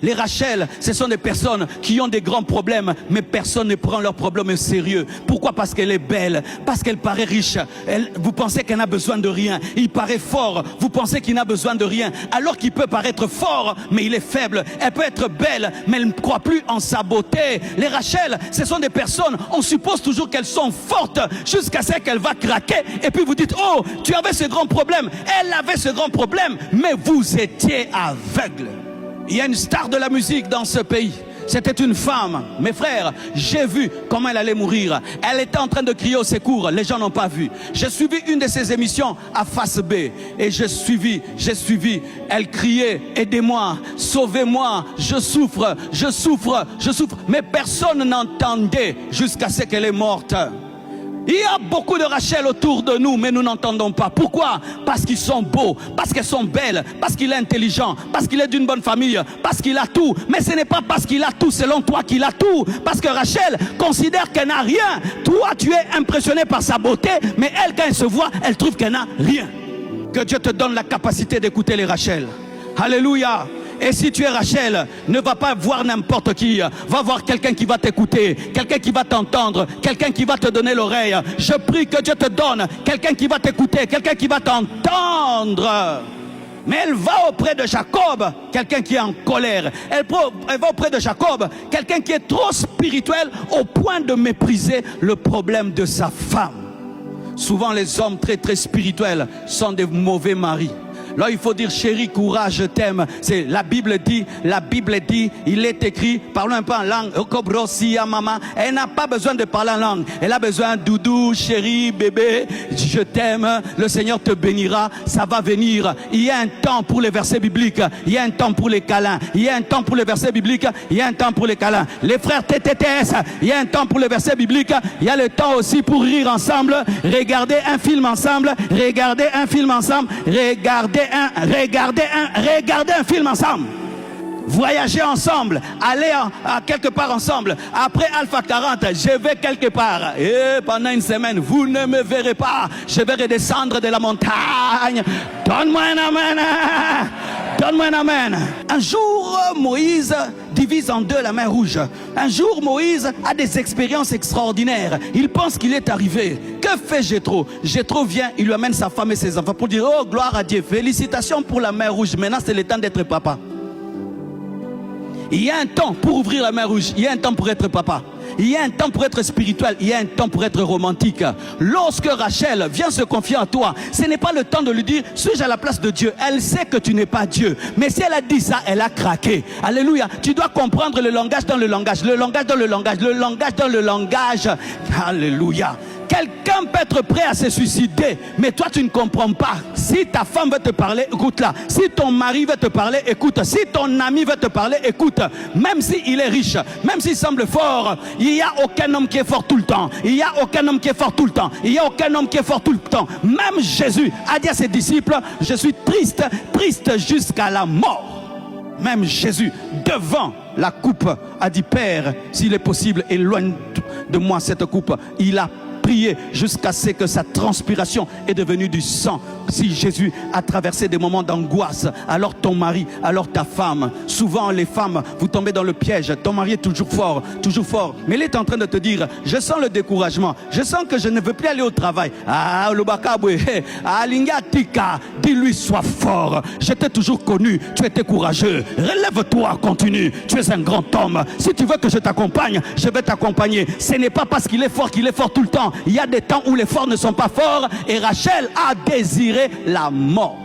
Les Rachel, ce sont des personnes qui ont des grands problèmes, mais personne ne prend leurs problèmes au sérieux. Pourquoi? Parce qu'elle est belle, parce qu'elle paraît riche. Vous pensez qu'elle n'a besoin de rien. Il paraît fort, vous pensez qu'il n'a besoin de rien. Alors qu'il peut paraître fort, mais il est faible. Elle peut être belle, mais elle ne croit plus en sa beauté. Les Rachel, ce sont des personnes, on suppose toujours qu'elles sont fortes, jusqu'à ce qu'elle va craquer. Et puis vous dites, oh, tu avais ce grand problème. Elle avait ce grand problème, mais vous étiez aveugle. Il y a une star de la musique dans ce pays. C'était une femme. Mes frères, j'ai vu comment elle allait mourir. Elle était en train de crier au secours. Les gens n'ont pas vu. J'ai suivi une de ses émissions à Face B. Et j'ai suivi. Elle criait, aidez-moi, sauvez-moi, je souffre. Mais personne n'entendait jusqu'à ce qu'elle est morte. Il y a beaucoup de Rachel autour de nous, mais nous n'entendons pas. Pourquoi? Parce qu'ils sont beaux, parce qu'elles sont belles, parce qu'il est intelligent, parce qu'il est d'une bonne famille, parce qu'il a tout. Mais ce n'est pas parce qu'il a tout, selon toi, qu'il a tout. Parce que Rachel considère qu'elle n'a rien. Toi, tu es impressionné par sa beauté, mais elle, quand elle se voit, elle trouve qu'elle n'a rien. Que Dieu te donne la capacité d'écouter les Rachel. Alléluia. Et si tu es Rachel, ne va pas voir n'importe qui. Va voir quelqu'un qui va t'écouter, quelqu'un qui va t'entendre, quelqu'un qui va te donner l'oreille. Je prie que Dieu te donne quelqu'un qui va t'écouter, quelqu'un qui va t'entendre. Mais elle va auprès de Jacob, quelqu'un qui est en colère. Elle va auprès de Jacob, quelqu'un qui est trop spirituel au point de mépriser le problème de sa femme. Souvent les hommes très très spirituels sont des mauvais maris. Là, il faut dire, chérie, courage, je t'aime. C'est la Bible dit, il est écrit, parlons un peu en langue. Elle n'a pas besoin de parler en langue. Elle a besoin, doudou, chérie, bébé, je t'aime, le Seigneur te bénira, ça va venir. Il y a un temps pour les versets bibliques, il y a un temps pour les câlins, il y a un temps pour les versets bibliques, il y a un temps pour les câlins. Les frères TTTS, il y a un temps pour les versets bibliques, il y a le temps aussi pour rire ensemble, regarder un film ensemble, regarder un film ensemble, regarder un film ensemble, voyager ensemble, aller à quelque part ensemble. Après Alpha 40, je vais quelque part et pendant une semaine vous ne me verrez pas, je vais redescendre de la montagne. Donne-moi un amen, donne-moi un amen. Un jour Moïse divise en deux la mer Rouge. Un jour Moïse a des expériences extraordinaires. Il pense qu'il est arrivé. Que fait Jéthro? Jéthro vient, il lui amène sa femme et ses enfants pour dire, oh gloire à Dieu, félicitations pour la mer Rouge, maintenant c'est le temps d'être papa. Il y a un temps pour ouvrir la mer Rouge, il y a un temps pour être papa. Il y a un temps pour être spirituel, il y a un temps pour être romantique. Lorsque Rachel vient se confier à toi, ce n'est pas le temps de lui dire, suis-je à la place de Dieu? Elle sait que tu n'es pas Dieu. Mais si elle a dit ça, elle a craqué. Alléluia. Tu dois comprendre le langage dans le langage, le langage dans le langage, le langage dans le langage. Alléluia. Quelqu'un peut être prêt à se suicider, mais toi tu ne comprends pas. Si ta femme veut te parler, écoute-la. Si ton mari veut te parler, écoute. Si ton ami veut te parler, écoute. Même s'il est riche, même s'il semble fort, il n'y a aucun homme qui est fort tout le temps. Il n'y a aucun homme qui est fort tout le temps. Il n'y a aucun homme qui est fort tout le temps. Même Jésus a dit à ses disciples, je suis triste, triste jusqu'à la mort. Même Jésus, devant la coupe, a dit, Père, s'il est possible, éloigne de moi cette coupe. Il a prier jusqu'à ce que sa transpiration est devenue du sang. Si Jésus a traversé des moments d'angoisse, alors ton mari, alors ta femme, souvent les femmes, vous tombez dans le piège. Ton mari est toujours fort, mais il est en train de te dire, je sens le découragement, je sens que je ne veux plus aller au travail. Ah, dis-lui, sois fort, je t'ai toujours connu, tu étais courageux, relève-toi, continue, tu es un grand homme. Si tu veux que je t'accompagne, je vais t'accompagner. Ce n'est pas parce qu'il est fort tout le temps. Il y a des temps où les forts ne sont pas forts, et Rachel a désiré la mort.